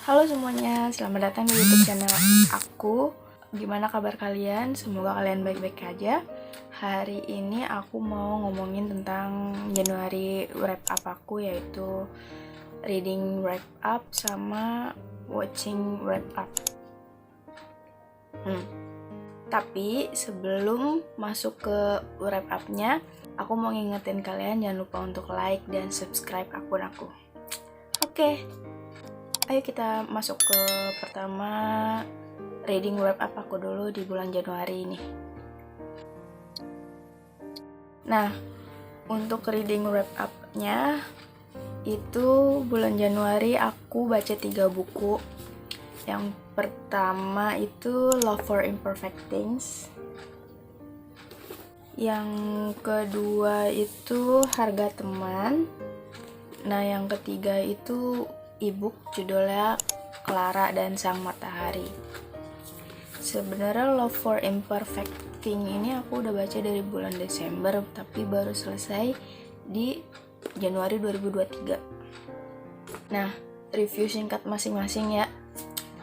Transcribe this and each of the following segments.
Halo semuanya, selamat datang di YouTube channel aku. Gimana kabar kalian? Semoga kalian baik-baik aja. Hari ini aku mau ngomongin tentang Januari wrap up aku, yaitu reading wrap up sama watching wrap up. Tapi sebelum masuk ke wrap up-nya, aku mau ngingetin kalian jangan lupa untuk like dan subscribe akun aku. Oke. Ayo kita masuk ke pertama reading wrap up aku dulu di bulan Januari ini. Nah, untuk reading wrap up-nya itu bulan Januari aku baca 3 buku. Yang pertama itu Love for Imperfect Things. Yang kedua itu Harga Teman. Nah, yang ketiga itu e-book judulnya Clara dan Sang Matahari. Sebenarnya Love for Imperfect Thing ini aku udah baca dari bulan Desember, tapi baru selesai di Januari 2023. Nah, review singkat masing-masing ya.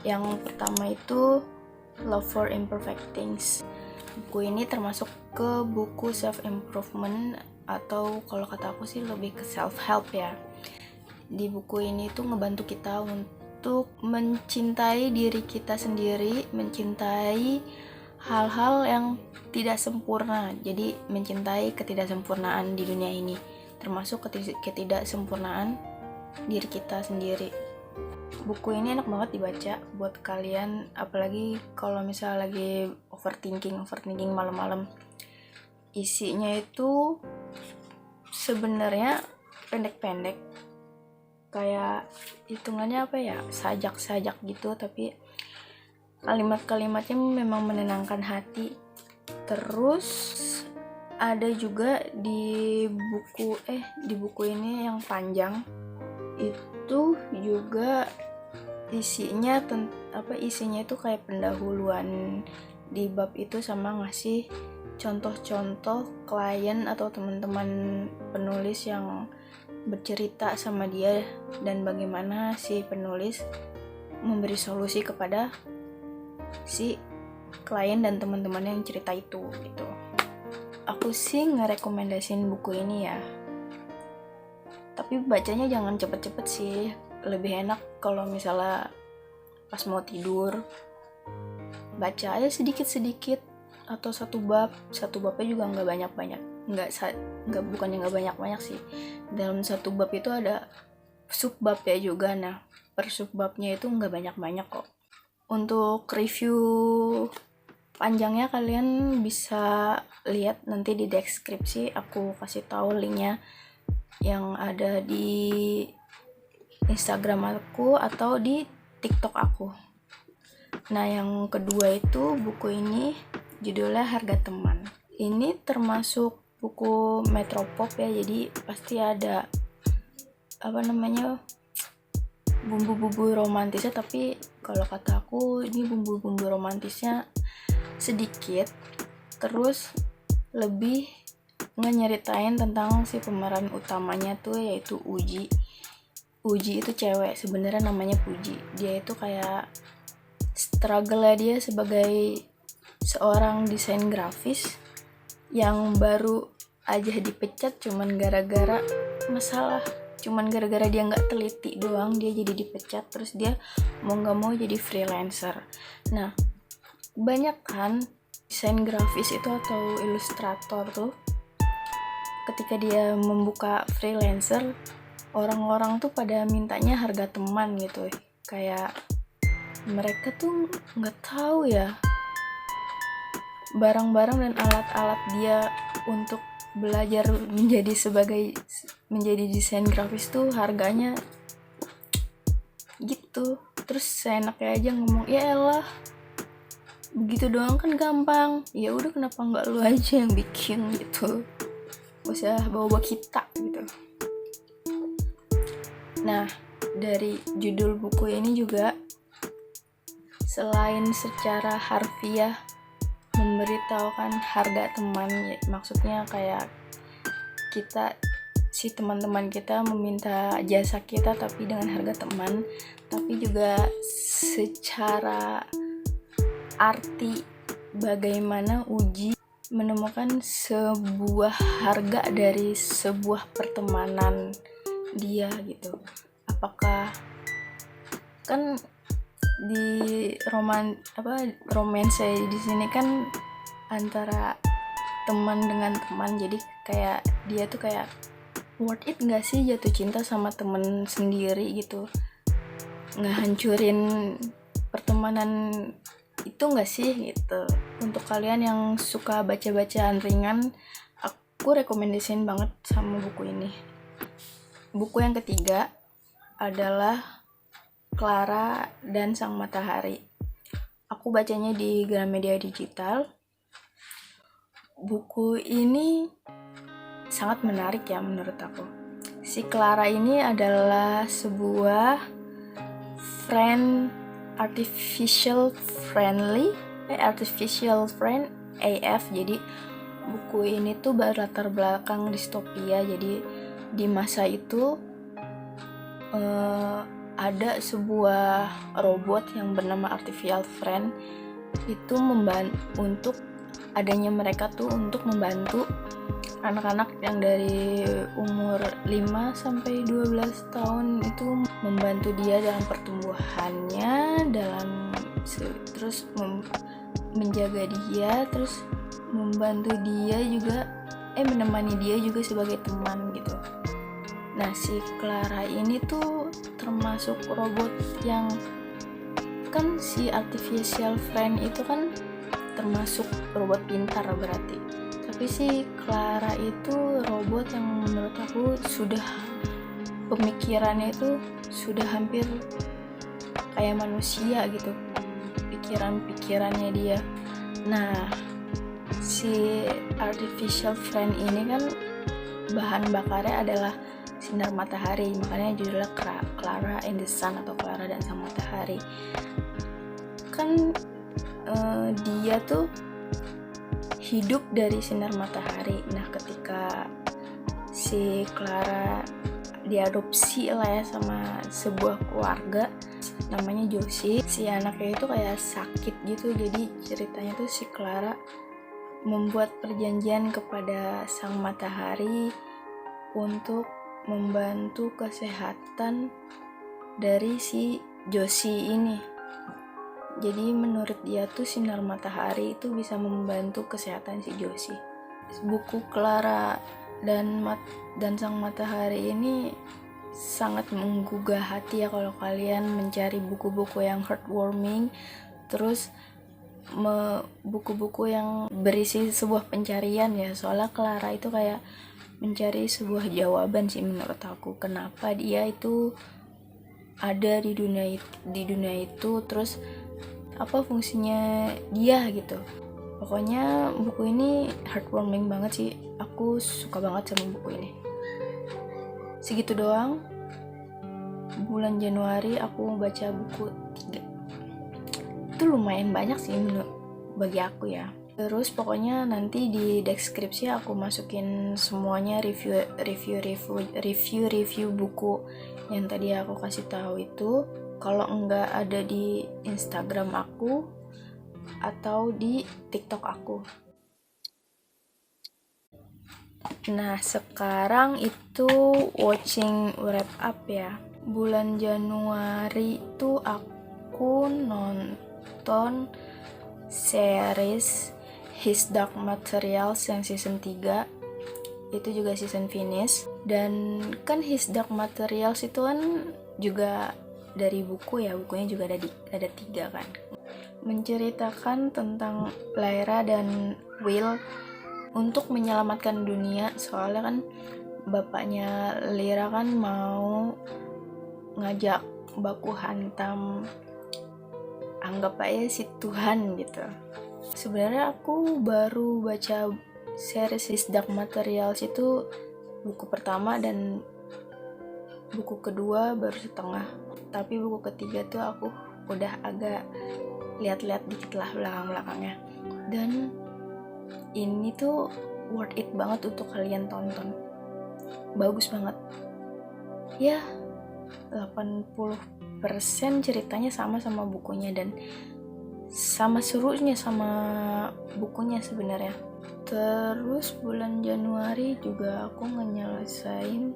Yang pertama itu Love for Imperfect Things. Buku ini termasuk ke buku self-improvement, atau kalau kata aku sih lebih ke self-help ya. Di buku ini tuh ngebantu kita untuk mencintai diri kita sendiri, mencintai hal-hal yang tidak sempurna. Jadi mencintai ketidaksempurnaan di dunia ini, termasuk ketidaksempurnaan diri kita sendiri. Buku ini enak banget dibaca buat kalian, apalagi kalau misalnya lagi overthinking malam-malam. Isinya itu sebenarnya pendek-pendek, kayak hitungannya apa ya, sajak-sajak gitu, tapi kalimat-kalimatnya memang menenangkan hati. Terus ada juga di buku ini yang panjang itu juga isinya itu kayak pendahuluan di bab itu, sama ngasih contoh-contoh klien atau teman-teman penulis yang bercerita sama dia, dan bagaimana si penulis memberi solusi kepada si klien dan teman-temannya yang cerita itu gitu. Aku sih ngerekomendasin buku ini ya, tapi bacanya jangan cepet-cepet sih. Lebih enak kalau misalnya pas mau tidur, baca aja sedikit-sedikit, atau satu babnya juga nggak banyak-banyak. Bukannya nggak banyak-banyak sih, dalam satu bab itu ada subbab ya juga. Nah, per subbabnya itu nggak banyak-banyak kok. Untuk review panjangnya kalian bisa lihat nanti di deskripsi, aku kasih tahu linknya yang ada di Instagram aku atau di TikTok aku. Nah, yang kedua itu buku ini judulnya Harga Teman. Ini termasuk buku metropop ya, jadi pasti ada bumbu-bumbu romantisnya, tapi kalau kata aku ini bumbu-bumbu romantisnya sedikit. Terus lebih nyeritain tentang si pemeran utamanya tuh, yaitu Uji itu cewek, sebenarnya namanya Puji. Dia itu kayak struggle dia sebagai seorang desain grafis yang baru aja dipecat cuman gara-gara dia nggak teliti doang, dia jadi dipecat. Terus dia mau nggak mau jadi freelancer. Nah, banyak kan desain grafis itu atau ilustrator tuh, ketika dia membuka freelancer, orang-orang tuh pada mintanya harga teman gitu. Kayak mereka tuh nggak tahu ya, barang-barang dan alat-alat dia untuk belajar menjadi desain grafis tuh harganya gitu. Terus seenaknya aja ngomong, ya elah begitu doang kan gampang, ya udah kenapa nggak lu aja yang bikin gitu, gak usah bawa kita gitu. Nah, dari judul buku ini juga, selain secara harfiah memberitahukan harga teman, maksudnya kayak kita si teman-teman kita meminta jasa kita tapi dengan harga teman, tapi juga secara arti bagaimana uji menemukan sebuah harga dari sebuah pertemanan dia gitu. Apakah kan di romance di sini kan antara teman dengan teman, jadi kayak dia tuh kayak worth it nggak sih jatuh cinta sama temen sendiri gitu, ngehancurin pertemanan itu nggak sih gitu. Untuk kalian yang suka baca-bacaan ringan, aku rekomendasiin banget sama buku ini. Buku yang ketiga adalah Clara dan Sang Matahari. Aku bacanya di Gramedia Digital. Buku ini sangat menarik ya menurut aku. Si Clara ini adalah sebuah artificial friend AF. Jadi buku ini tuh berlatar belakang distopia. Jadi di masa itu ada sebuah robot yang bernama artificial friend itu untuk adanya mereka tuh untuk membantu anak-anak yang dari umur 5 sampai 12 tahun itu, membantu dia dalam pertumbuhannya, terus menjaga dia, terus membantu dia juga menemani dia juga sebagai teman gitu. Nah, si Clara ini tuh termasuk robot yang kan si artificial friend itu kan termasuk robot pintar berarti. Tapi si Clara itu robot yang menurut aku sudah pemikirannya itu sudah hampir kayak manusia gitu, pikirannya dia. Nah, si artificial friend ini kan bahan bakarnya adalah sinar matahari, makanya judulnya Clara and the Sun atau Clara dan Sang Matahari. Kan dia tuh hidup dari sinar matahari. Nah, ketika si Clara diadopsi lah ya sama sebuah keluarga namanya Josie, si anaknya itu kayak sakit gitu. Jadi ceritanya tuh si Clara membuat perjanjian kepada Sang Matahari untuk membantu kesehatan dari si Josie ini. Jadi menurut dia tuh sinar matahari itu bisa membantu kesehatan si Josie. Buku Clara dan Sang Matahari ini sangat menggugah hati ya kalau kalian mencari buku-buku yang heartwarming, terus buku-buku yang berisi sebuah pencarian ya. Soalnya Clara itu kayak mencari sebuah jawaban sih menurut aku, kenapa dia itu ada di dunia itu, terus apa fungsinya dia gitu. Pokoknya buku ini heartwarming banget sih, aku suka banget sama buku ini. Segitu doang. Bulan Januari aku baca buku 3. Itu lumayan banyak sih bagi aku ya. Terus pokoknya nanti di deskripsi aku masukin semuanya review buku yang tadi aku kasih tahu itu. Kalau enggak ada di Instagram aku atau di TikTok aku. Nah, sekarang itu watching wrap up ya. Bulan Januari itu aku nonton series His Dark Materials yang season 3. Itu juga season finish. Dan kan His Dark Materials itu kan juga dari buku ya, bukunya juga ada 3 kan, menceritakan tentang Lyra dan Will untuk menyelamatkan dunia. Soalnya kan bapaknya Lyra kan mau ngajak baku hantam, anggap aja si Tuhan gitu. Sebenarnya aku baru baca series His Dark Materials itu buku pertama, dan buku kedua baru setengah. Tapi buku ketiga tuh aku udah agak lihat-lihat dikit lah belakang-belakangnya. Dan ini tuh worth it banget untuk kalian tonton. bagus banget ya. 80% ceritanya sama bukunya dan sama serunya sama bukunya sebenarnya. Terus bulan Januari juga aku nyelesain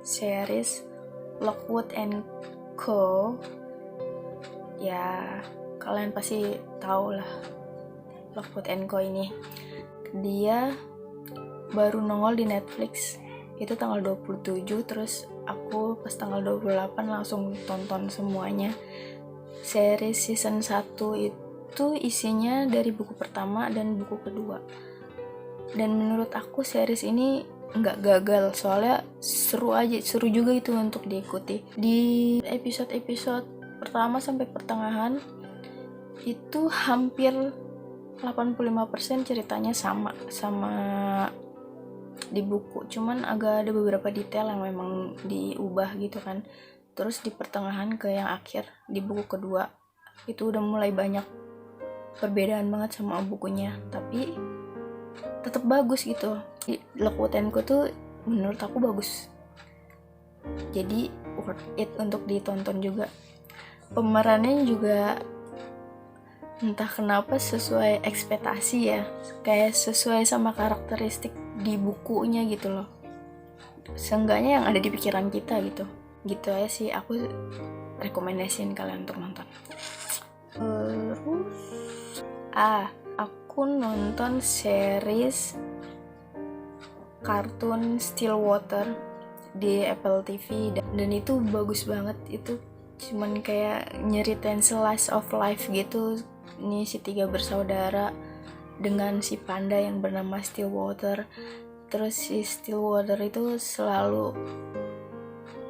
series Lockwood & Co. Ya kalian pasti tahu lah Lockwood & Co ini. Dia baru nongol di Netflix itu tanggal 27, terus aku pas tanggal 28 langsung tonton semuanya. Series season 1 itu isinya dari buku pertama dan buku kedua, dan menurut aku series ini nggak gagal, soalnya seru juga itu untuk diikuti. Di episode pertama sampai pertengahan itu hampir 85% ceritanya sama di buku, cuman agak ada beberapa detail yang memang diubah gitu kan. Terus di pertengahan ke yang akhir di buku kedua itu udah mulai banyak perbedaan banget sama bukunya, tapi tetap bagus gitu. Lockwood & Co tuh menurut aku bagus, jadi worth it untuk ditonton juga. Pemerannya juga entah kenapa sesuai ekspektasi ya, kayak sesuai sama karakteristik di bukunya gitu loh, seenggaknya yang ada di pikiran kita gitu aja sih. Aku rekomendasiin kalian untuk nonton. Terus aku nonton series kartun Stillwater di Apple TV dan itu bagus banget. Itu cuman kayak nyeritain slice of life gitu. Ini si 3 bersaudara dengan si panda yang bernama Stillwater. Terus si Stillwater itu selalu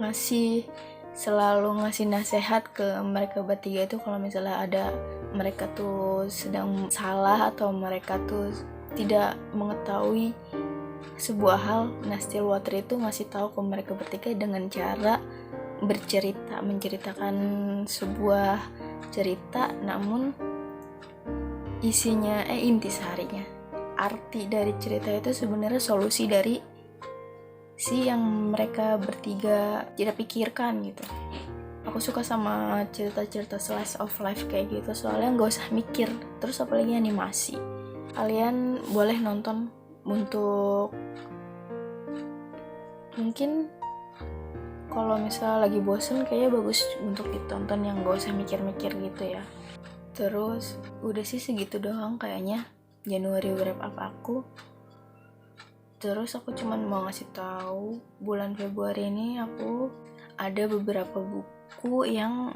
ngasih nasihat ke mereka bertiga itu kalau misalnya ada mereka tuh sedang salah atau mereka tuh tidak mengetahui sebuah hal. Nah, Stillwater itu ngasih tahu ke mereka bertiga dengan cara menceritakan sebuah cerita, namun isinya intisarinya, arti dari cerita itu sebenarnya solusi dari si yang mereka bertiga tidak pikirkan gitu. Aku suka sama cerita-cerita slice of life kayak gitu, soalnya nggak usah mikir. Terus apalagi animasi, kalian boleh nonton untuk mungkin kalau misalnya lagi bosen, kayaknya bagus untuk ditonton yang nggak usah mikir-mikir gitu ya. Terus udah sih segitu doang kayaknya Januari wrap up aku. Terus aku cuman mau ngasih tahu bulan Februari ini aku ada beberapa buku yang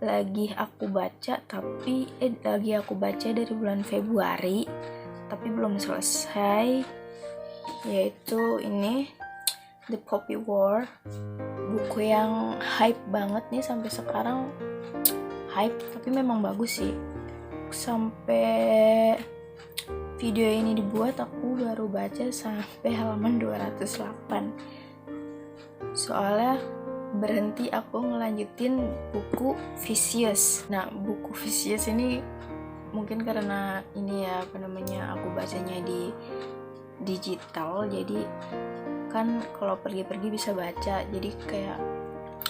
lagi aku baca dari bulan Februari tapi belum selesai, yaitu ini The Poppy War, buku yang hype banget nih sampai sekarang. Hype tapi memang bagus sih. Sampai video ini dibuat aku baru baca sampai halaman 208, soalnya berhenti aku ngelanjutin buku Vicious. Nah, buku Vicious ini mungkin karena ini ya aku bacanya di digital, jadi kan kalau pergi-pergi bisa baca, jadi kayak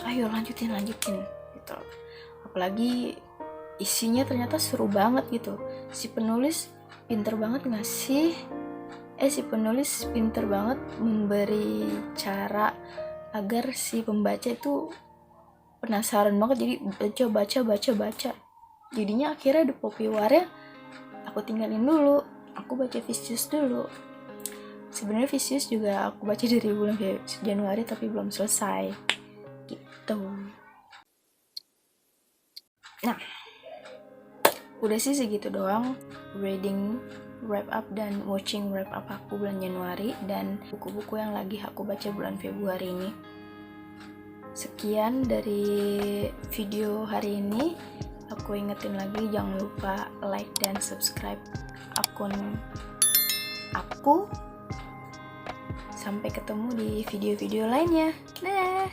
ayo lanjutin gitu. Apalagi isinya ternyata seru banget gitu. Si penulis pinter banget memberi cara agar si pembaca itu penasaran banget, jadi baca. Jadinya akhirnya The Poppy War-nya aku tinggalin dulu, aku baca Vicious dulu. Sebenarnya Vicious juga aku baca dari bulan Januari tapi belum selesai gitu. Nah, udah sih segitu doang reading wrap up dan watching wrap up aku bulan Januari dan buku-buku yang lagi aku baca bulan Februari ini. Sekian dari video hari ini. Aku ingetin lagi, jangan lupa like dan subscribe akun aku. Sampai ketemu di video-video lainnya. Dah.